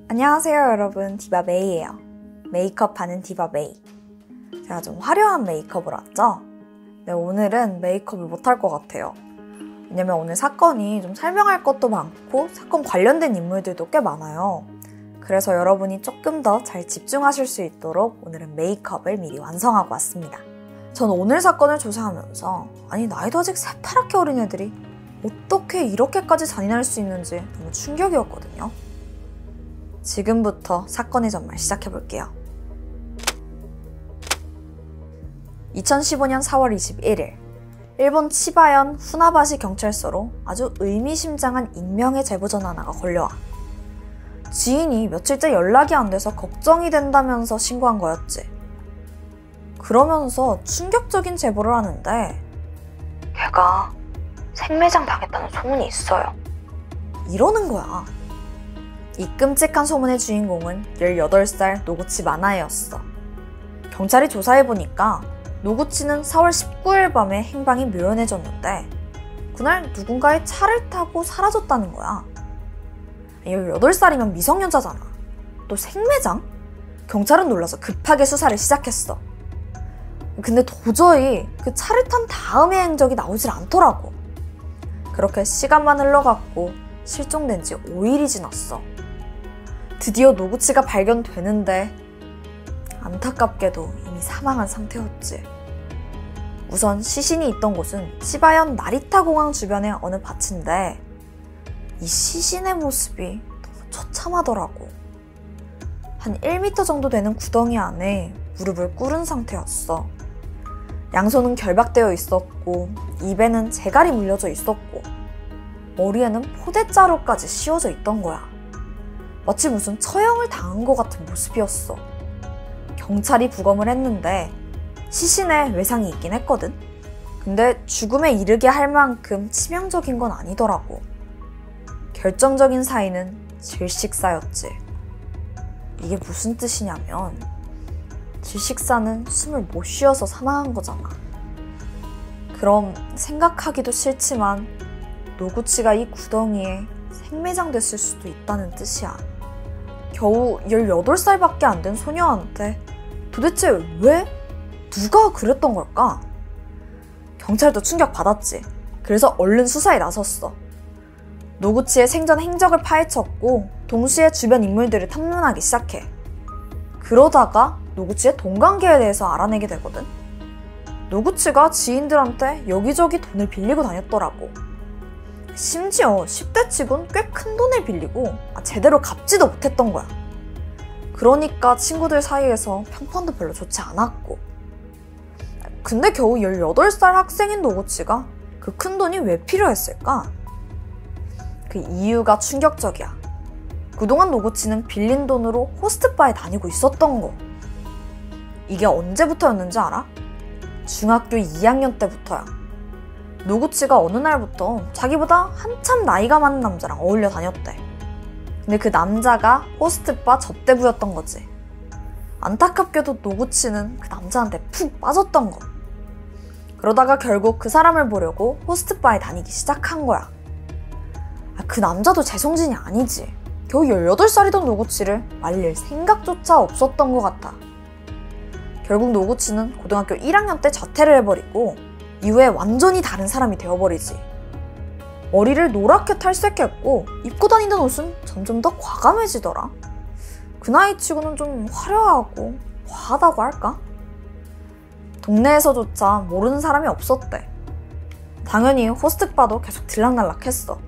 안녕하세요 여러분, 디바메이예요. 메이크업하는 디바메이. 제가 좀 화려한 메이크업을 왔죠? 네, 오늘은 메이크업을 못할 것 같아요. 왜냐면 오늘 사건이 좀 설명할 것도 많고 사건 관련된 인물들도 꽤 많아요. 그래서 여러분이 조금 더 잘 집중하실 수 있도록 오늘은 메이크업을 미리 완성하고 왔습니다. 전 오늘 사건을 조사하면서 아니 나이도 아직 새파랗게 어린 애들이 어떻게 이렇게까지 잔인할 수 있는지 너무 충격이었거든요. 지금부터 사건의 전말 시작해볼게요. 2015년 4월 21일 일본 치바현 후나바시 경찰서로 아주 의미심장한 익명의 제보 전화가 걸려와. 지인이 며칠째 연락이 안 돼서 걱정이 된다면서 신고한 거였지. 그러면서 충격적인 제보를 하는데 걔가 생매장 당했다는 소문이 있어요. 이러는 거야. 이 끔찍한 소문의 주인공은 18살 노구치 마나에였어. 경찰이 조사해보니까 노구치는 4월 19일 밤에 행방이 묘연해졌는데 그날 누군가의 차를 타고 사라졌다는 거야. 18살이면 미성년자잖아. 또 생매장? 경찰은 놀라서 급하게 수사를 시작했어. 근데 도저히 그 차를 탄 다음의 행적이 나오질 않더라고. 그렇게 시간만 흘러갔고 실종된 지 5일이 지났어. 드디어 노구치가 발견되는데 안타깝게도 이미 사망한 상태였지. 우선 시신이 있던 곳은 치바현 나리타 공항 주변의 어느 밭인데 이 시신의 모습이 너무 처참하더라고. 한 1m 정도 되는 구덩이 안에 무릎을 꿇은 상태였어. 양손은 결박되어 있었고 입에는 재갈이 물려져 있었고 머리에는 포대자루까지 씌워져 있던 거야. 마치 무슨 처형을 당한 것 같은 모습이었어. 경찰이 부검을 했는데 시신에 외상이 있긴 했거든? 근데 죽음에 이르게 할 만큼 치명적인 건 아니더라고. 결정적인 사인은 질식사였지. 이게 무슨 뜻이냐면 질식사는 숨을 못 쉬어서 사망한 거잖아. 그럼 생각하기도 싫지만 노구치가 이 구덩이에 생매장됐을 수도 있다는 뜻이야. 겨우 18살밖에 안 된 소녀한테 도대체 왜? 누가 그랬던 걸까? 경찰도 충격받았지. 그래서 얼른 수사에 나섰어. 노구치의 생전 행적을 파헤쳤고 동시에 주변 인물들을 탐문하기 시작해. 그러다가 노구치의 돈 관계에 대해서 알아내게 되거든. 노구치가 지인들한테 여기저기 돈을 빌리고 다녔더라고. 심지어 10대 치곤 꽤 큰 돈을 빌리고 제대로 갚지도 못했던 거야. 그러니까 친구들 사이에서 평판도 별로 좋지 않았고. 근데 겨우 18살 학생인 노구치가 그 큰 돈이 왜 필요했을까? 그 이유가 충격적이야. 그동안 노구치는 빌린 돈으로 호스트바에 다니고 있었던 거. 이게 언제부터였는지 알아? 중학교 2학년 때부터야. 노구치가 어느 날부터 자기보다 한참 나이가 많은 남자랑 어울려 다녔대. 근데 그 남자가 호스트바 접대부였던 거지. 안타깝게도 노구치는 그 남자한테 푹 빠졌던 거. 그러다가 결국 그 사람을 보려고 호스트바에 다니기 시작한 거야. 그 남자도 제정신이 아니지. 겨우 18살이던 노구치를 말릴 생각조차 없었던 것 같아. 결국 노구치는 고등학교 1학년 때 자퇴를 해버리고 이후에 완전히 다른 사람이 되어버리지. 머리를 노랗게 탈색했고 입고 다니던 옷은 점점 더 과감해지더라. 그 나이 치고는 좀 화려하고 과하다고 할까? 동네에서조차 모르는 사람이 없었대. 당연히 호스트바도 계속 들락날락했어.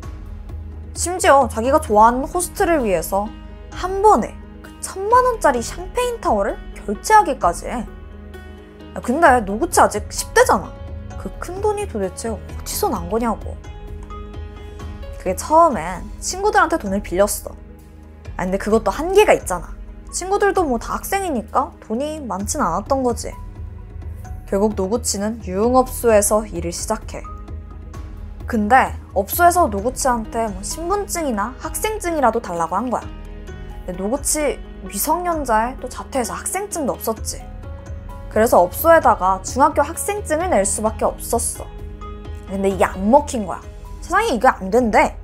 심지어 자기가 좋아하는 호스트를 위해서 한 번에 그 1000만원짜리 샴페인 타워를 결제하기까지 해. 근데 노구치 아직 10대잖아. 그 큰 돈이 도대체 어디서 난 거냐고. 그게 처음엔 친구들한테 돈을 빌렸어. 근데 그것도 한계가 있잖아. 친구들도 뭐 다 학생이니까 돈이 많진 않았던 거지. 결국 노구치는 유흥업소에서 일을 시작해. 근데 업소에서 노구치한테 뭐 신분증이나 학생증이라도 달라고 한 거야. 근데 노구치 미성년자에 또 자퇴해서 학생증도 없었지. 그래서 업소에다가 중학교 학생증을 낼 수밖에 없었어. 근데 이게 안 먹힌 거야. 세상에 이게 안 된대.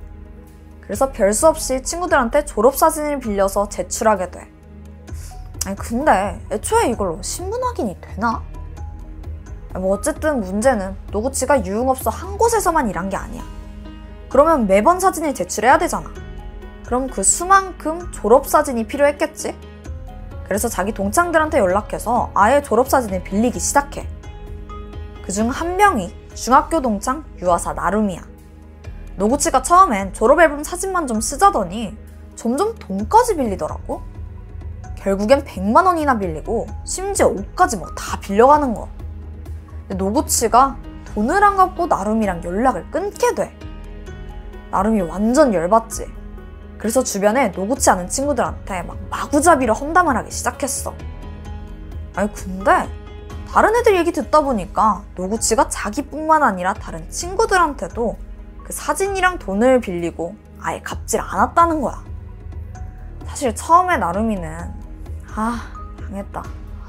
그래서 별 수 없이 친구들한테 졸업사진을 빌려서 제출하게 돼. 아니 근데 애초에 이걸로 신분 확인이 되나? 뭐 어쨌든 문제는 노구치가 유흥업소 한 곳에서만 일한 게 아니야. 그러면 매번 사진을 제출해야 되잖아. 그럼 그 수만큼 졸업사진이 필요했겠지? 그래서 자기 동창들한테 연락해서 아예 졸업사진을 빌리기 시작해. 그중 한 명이 중학교 동창 유아사 나루미야. 노구치가 처음엔 졸업앨범 사진만 좀 쓰자더니 점점 돈까지 빌리더라고. 결국엔 100만 원이나 빌리고 심지어 옷까지 뭐 다 빌려가는 거. 근데 노구치가 돈을 안 갚고 나루미랑 연락을 끊게 돼. 나루미 완전 열받지. 그래서 주변에 노구치 아는 친구들한테 막 마구잡이로 험담을 하기 시작했어. 아니 근데 다른 애들 얘기 듣다 보니까 노구치가 자기뿐만 아니라 다른 친구들한테도 그 사진이랑 돈을 빌리고 아예 갚질 않았다는 거야. 사실 처음에 나루미는 당했다,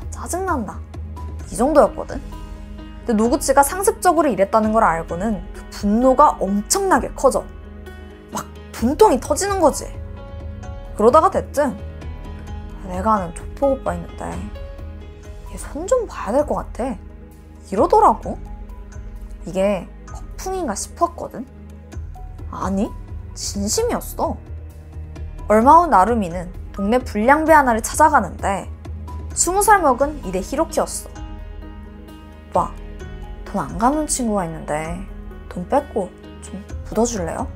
짜증난다 이 정도였거든. 근데 노구치가 상습적으로 이랬다는 걸 알고는 그 분노가 엄청나게 커져. 막 분통이 터지는 거지. 그러다가 대뜸 내가 아는 조폭 오빠 있는데 얘 손 좀 봐야 될 것 같아 이러더라고. 이게 거풍인가 싶었거든. 아니 진심이었어. 얼마 후 나루미는 동네 불량배 하나를 찾아가는데 20살 먹은 이대 히로키였어. 오빠 돈 안 갚는 친구가 있는데 돈 뺏고 좀 묻어줄래요?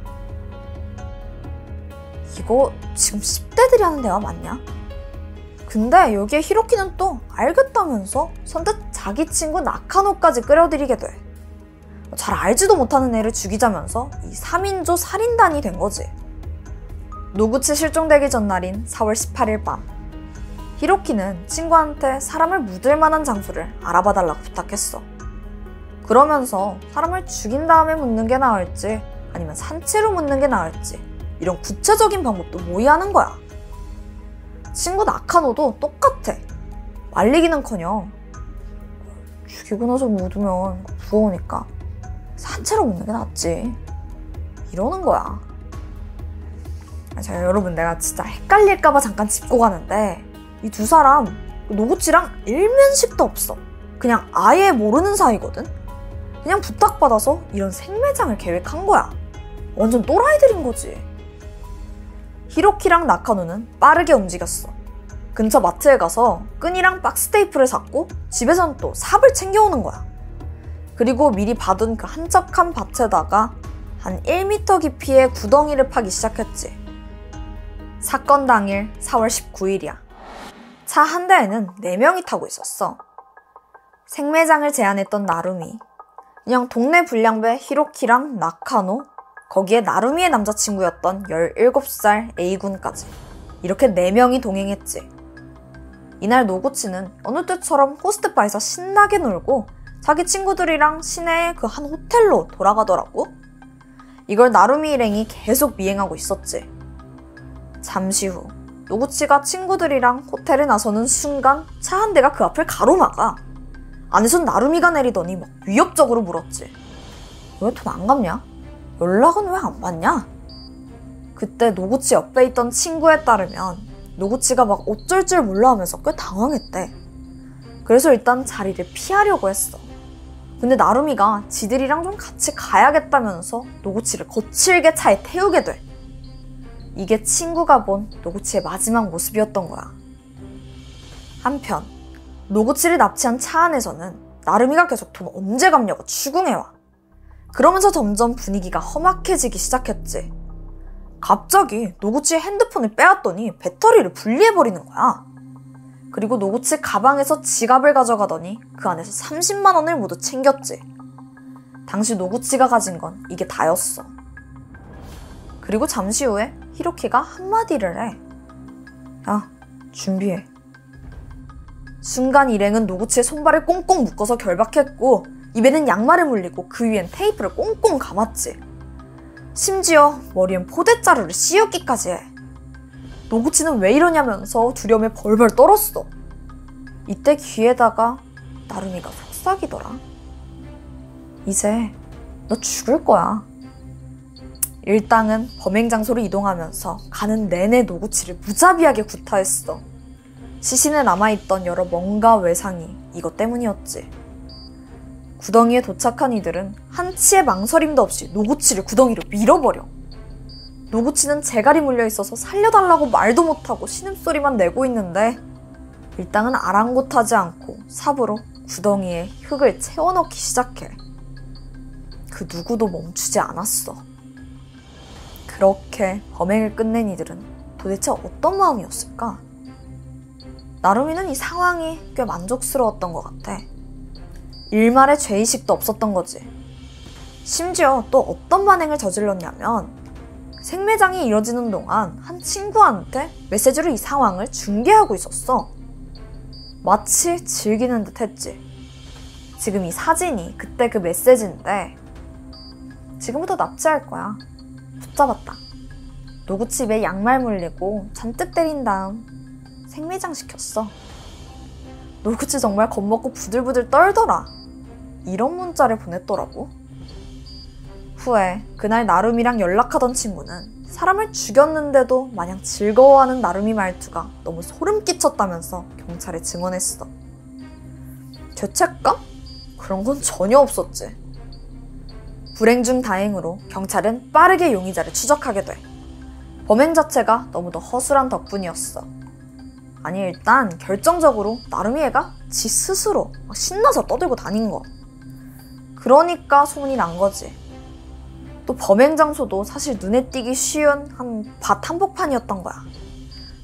이거 지금 10대들이 하는 대화 맞냐? 근데 여기에 히로키는 또 알겠다면서 선뜻 자기 친구 나카노까지 끌어들이게 돼. 잘 알지도 못하는 애를 죽이자면서 이 3인조 살인단이 된 거지. 노구치 실종되기 전날인 4월 18일 밤, 히로키는 친구한테 사람을 묻을 만한 장소를 알아봐달라고 부탁했어. 그러면서 사람을 죽인 다음에 묻는 게 나을지 아니면 산채로 묻는 게 나을지 이런 구체적인 방법도 모의하는 거야. 친구 나카노도 똑같아. 말리기는커녕 죽이고 나서 묻으면 무거우니까 산채로 묻는 게 낫지 이러는 거야. 자, 여러분 내가 진짜 헷갈릴까봐 잠깐 짚고 가는데 이 두 사람 노구치랑 일면식도 없어. 그냥 아예 모르는 사이거든. 그냥 부탁받아서 이런 생매장을 계획한 거야. 완전 또라이들인 거지. 히로키랑 나카노는 빠르게 움직였어. 근처 마트에 가서 끈이랑 박스 테이프를 샀고 집에선 또 삽을 챙겨오는 거야. 그리고 미리 봐둔 그 한적한 밭에다가 한 1m 깊이의 구덩이를 파기 시작했지. 사건 당일 4월 19일이야. 차 한 대에는 4명이 타고 있었어. 생매장을 제안했던 나루미, 그냥 동네 불량배 히로키랑 나카노, 거기에 나루미의 남자친구였던 17살 A군까지 이렇게 4명이 동행했지. 이날 노구치는 어느 때처럼 호스트바에서 신나게 놀고 자기 친구들이랑 시내의 그 한 호텔로 돌아가더라고. 이걸 나루미 일행이 계속 미행하고 있었지. 잠시 후 노구치가 친구들이랑 호텔에 나서는 순간 차 한 대가 그 앞을 가로막아. 안에선 나루미가 내리더니 막 위협적으로 물었지. 왜 돈 안 갚냐? 연락은 왜 안 받냐? 그때 노구치 옆에 있던 친구에 따르면 노구치가 막 어쩔 줄 몰라 하면서 꽤 당황했대. 그래서 일단 자리를 피하려고 했어. 근데 나루미가 지들이랑 좀 같이 가야겠다면서 노구치를 거칠게 차에 태우게 돼. 이게 친구가 본 노구치의 마지막 모습이었던 거야. 한편 노구치를 납치한 차 안에서는 나루미가 계속 돈 언제 갚냐고 추궁해와. 그러면서 점점 분위기가 험악해지기 시작했지. 갑자기 노구치의 핸드폰을 빼앗더니 배터리를 분리해버리는 거야. 그리고 노구치 가방에서 지갑을 가져가더니 그 안에서 30만 원을 모두 챙겼지. 당시 노구치가 가진 건 이게 다였어. 그리고 잠시 후에 히로키가 한마디를 해. 야, 준비해. 순간 일행은 노구치의 손발을 꽁꽁 묶어서 결박했고 입에는 양말을 물리고 그 위엔 테이프를 꽁꽁 감았지. 심지어 머리엔 포대자루를 씌우기까지 해. 노구치는 왜 이러냐면서 두려움에 벌벌 떨었어. 이때 귀에다가 나루미가 속삭이더라. 이제 너 죽을 거야. 일당은 범행 장소로 이동하면서 가는 내내 노구치를 무자비하게 구타했어. 시신에 남아있던 여러 뭔가 외상이 이것 때문이었지. 구덩이에 도착한 이들은 한치의 망설임도 없이 노구치를 구덩이로 밀어버려. 노구치는 재갈이 물려있어서 살려달라고 말도 못하고 신음소리만 내고 있는데 일당은 아랑곳하지 않고 삽으로 구덩이에 흙을 채워넣기 시작해. 그 누구도 멈추지 않았어. 그렇게 범행을 끝낸 이들은 도대체 어떤 마음이었을까? 나루미는 이 상황이 꽤 만족스러웠던 것 같아. 일말의 죄의식도 없었던 거지. 심지어 또 어떤 만행을 저질렀냐면 생매장이 이뤄지는 동안 한 친구한테 메시지로 이 상황을 중계하고 있었어. 마치 즐기는 듯 했지. 지금 이 사진이 그때 그 메시지인데 지금부터 납치할 거야. 붙잡았다. 노구치 입에 양말 물리고 잔뜩 때린 다음 생매장 시켰어. 노구치 정말 겁먹고 부들부들 떨더라. 이런 문자를 보냈더라고. 후에 그날 나루미랑 연락하던 친구는 사람을 죽였는데도 마냥 즐거워하는 나루미 말투가 너무 소름 끼쳤다면서 경찰에 증언했어. 죄책감? 그런 건 전혀 없었지. 불행 중 다행으로 경찰은 빠르게 용의자를 추적하게 돼. 범행 자체가 너무도 허술한 덕분이었어. 아니 일단 결정적으로 나루미 애가 지 스스로 막 신나서 떠들고 다닌 거. 그러니까 소문이 난 거지. 또 범행 장소도 사실 눈에 띄기 쉬운 한 밭 한복판이었던 거야.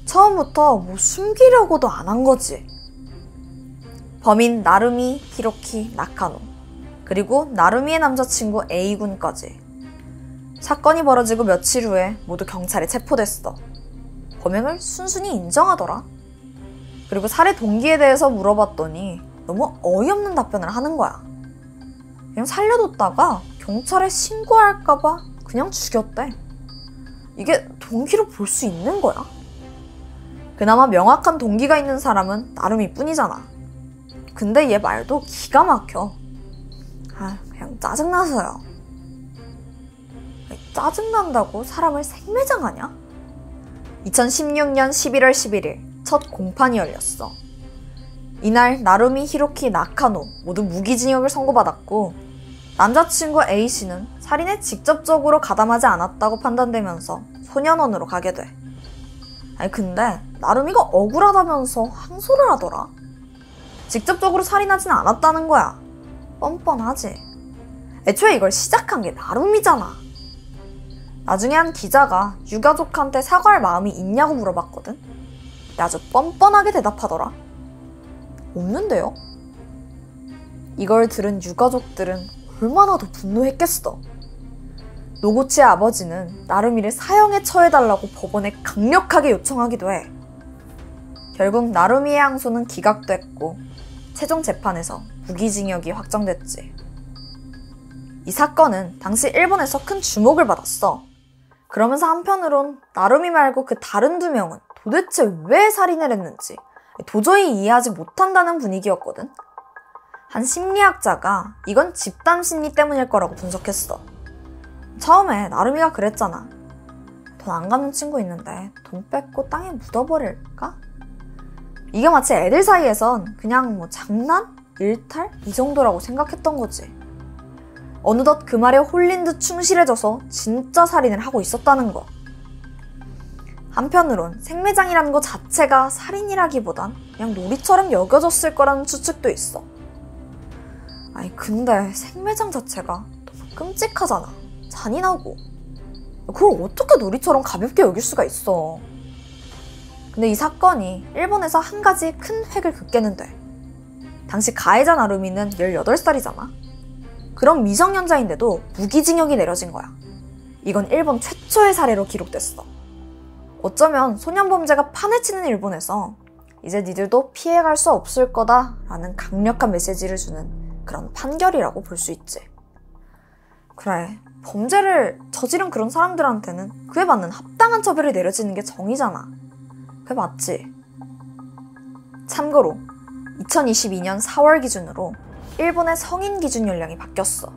처음부터 뭐 숨기려고도 안 한 거지. 범인 나루미 히로키 나카노 그리고 나루미의 남자친구 A군까지. 사건이 벌어지고 며칠 후에 모두 경찰에 체포됐어. 범행을 순순히 인정하더라. 그리고 살해 동기에 대해서 물어봤더니 너무 어이없는 답변을 하는 거야. 그냥 살려뒀다가 경찰에 신고할까봐 그냥 죽였대. 이게 동기로 볼 수 있는 거야? 그나마 명확한 동기가 있는 사람은 나루미 뿐이잖아. 근데 얘 말도 기가 막혀. 그냥 짜증나서요. 짜증난다고 사람을 생매장하냐? 2016년 11월 11일 첫 공판이 열렸어. 이날 나루미 히로키 나카노 모두 무기징역을 선고받았고 남자친구 A씨는 살인에 직접적으로 가담하지 않았다고 판단되면서 소년원으로 가게 돼. 근데 나루미가 억울하다면서 항소를 하더라. 직접적으로 살인하진 않았다는 거야. 뻔뻔하지. 애초에 이걸 시작한 게 나루미잖아. 나중에 한 기자가 유가족한테 사과할 마음이 있냐고 물어봤거든. 근데 아주 뻔뻔하게 대답하더라. 없는데요? 이걸 들은 유가족들은 얼마나 더 분노했겠어. 노구치의 아버지는 나루미를 사형에 처해달라고 법원에 강력하게 요청하기도 해. 결국 나루미의 항소는 기각됐고 최종 재판에서 무기징역이 확정됐지. 이 사건은 당시 일본에서 큰 주목을 받았어. 그러면서 한편으론 나루미 말고 그 다른 두 명은 도대체 왜 살인을 했는지 도저히 이해하지 못한다는 분위기였거든. 한 심리학자가 이건 집단 심리 때문일 거라고 분석했어. 처음에 나루미가 그랬잖아. 돈 안 갚는 친구 있는데 돈 뺏고 땅에 묻어버릴까? 이게 마치 애들 사이에선 그냥 뭐 장난? 일탈? 이 정도라고 생각했던 거지. 어느덧 그 말에 홀린 듯 충실해져서 진짜 살인을 하고 있었다는 거. 한편으론 생매장이라는 것 자체가 살인이라기보단 그냥 놀이처럼 여겨졌을 거라는 추측도 있어. 근데 생매장 자체가 너무 끔찍하잖아. 잔인하고. 그걸 어떻게 놀이처럼 가볍게 여길 수가 있어. 근데 이 사건이 일본에서 한 가지 큰 획을 긋게는 돼. 당시 가해자 나루미는 18살이잖아. 그런 미성년자인데도 무기징역이 내려진 거야. 이건 일본 최초의 사례로 기록됐어. 어쩌면 소년범죄가 판을 치는 일본에서 이제 니들도 피해갈 수 없을 거다 라는 강력한 메시지를 주는 그런 판결이라고 볼 수 있지. 그래, 범죄를 저지른 그런 사람들한테는 그에 맞는 합당한 처벌이 내려지는 게 정의잖아. 그게 맞지? 참고로 2022년 4월 기준으로 일본의 성인 기준 연령이 바뀌었어.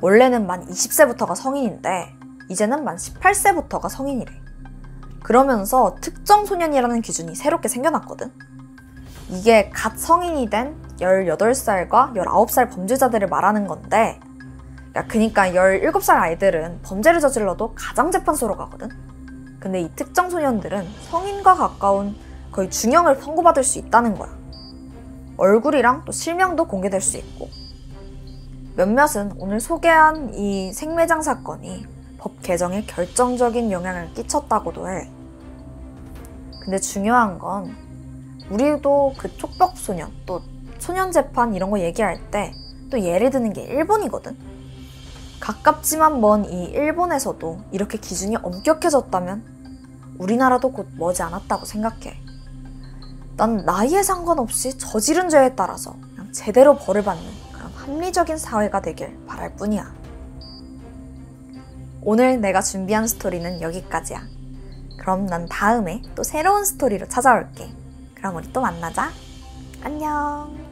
원래는 만 20세부터가 성인인데 이제는 만 18세부터가 성인이래. 그러면서 특정 소년이라는 기준이 새롭게 생겨났거든. 이게 갓 성인이 된 18살과 19살 범죄자들을 말하는 건데, 그니까 17살 아이들은 범죄를 저질러도 가장재판소로 가거든. 근데 이 특정 소년들은 성인과 가까운 거의 중형을 선고받을 수 있다는 거야. 얼굴이랑 또 실명도 공개될 수 있고. 몇몇은 오늘 소개한 이 생매장 사건이 법 개정에 결정적인 영향을 끼쳤다고도 해. 근데 중요한 건 우리도 그 촉법소년, 또 소년재판 이런 거 얘기할 때 또 예를 드는 게 일본이거든. 가깝지만 먼 이 일본에서도 이렇게 기준이 엄격해졌다면 우리나라도 곧 머지않았다고 생각해. 난 나이에 상관없이 저지른 죄에 따라서 그냥 제대로 벌을 받는 그런 합리적인 사회가 되길 바랄 뿐이야. 오늘 내가 준비한 스토리는 여기까지야. 그럼 난 다음에 또 새로운 스토리로 찾아올게. 그럼 우리 또 만나자. 안녕.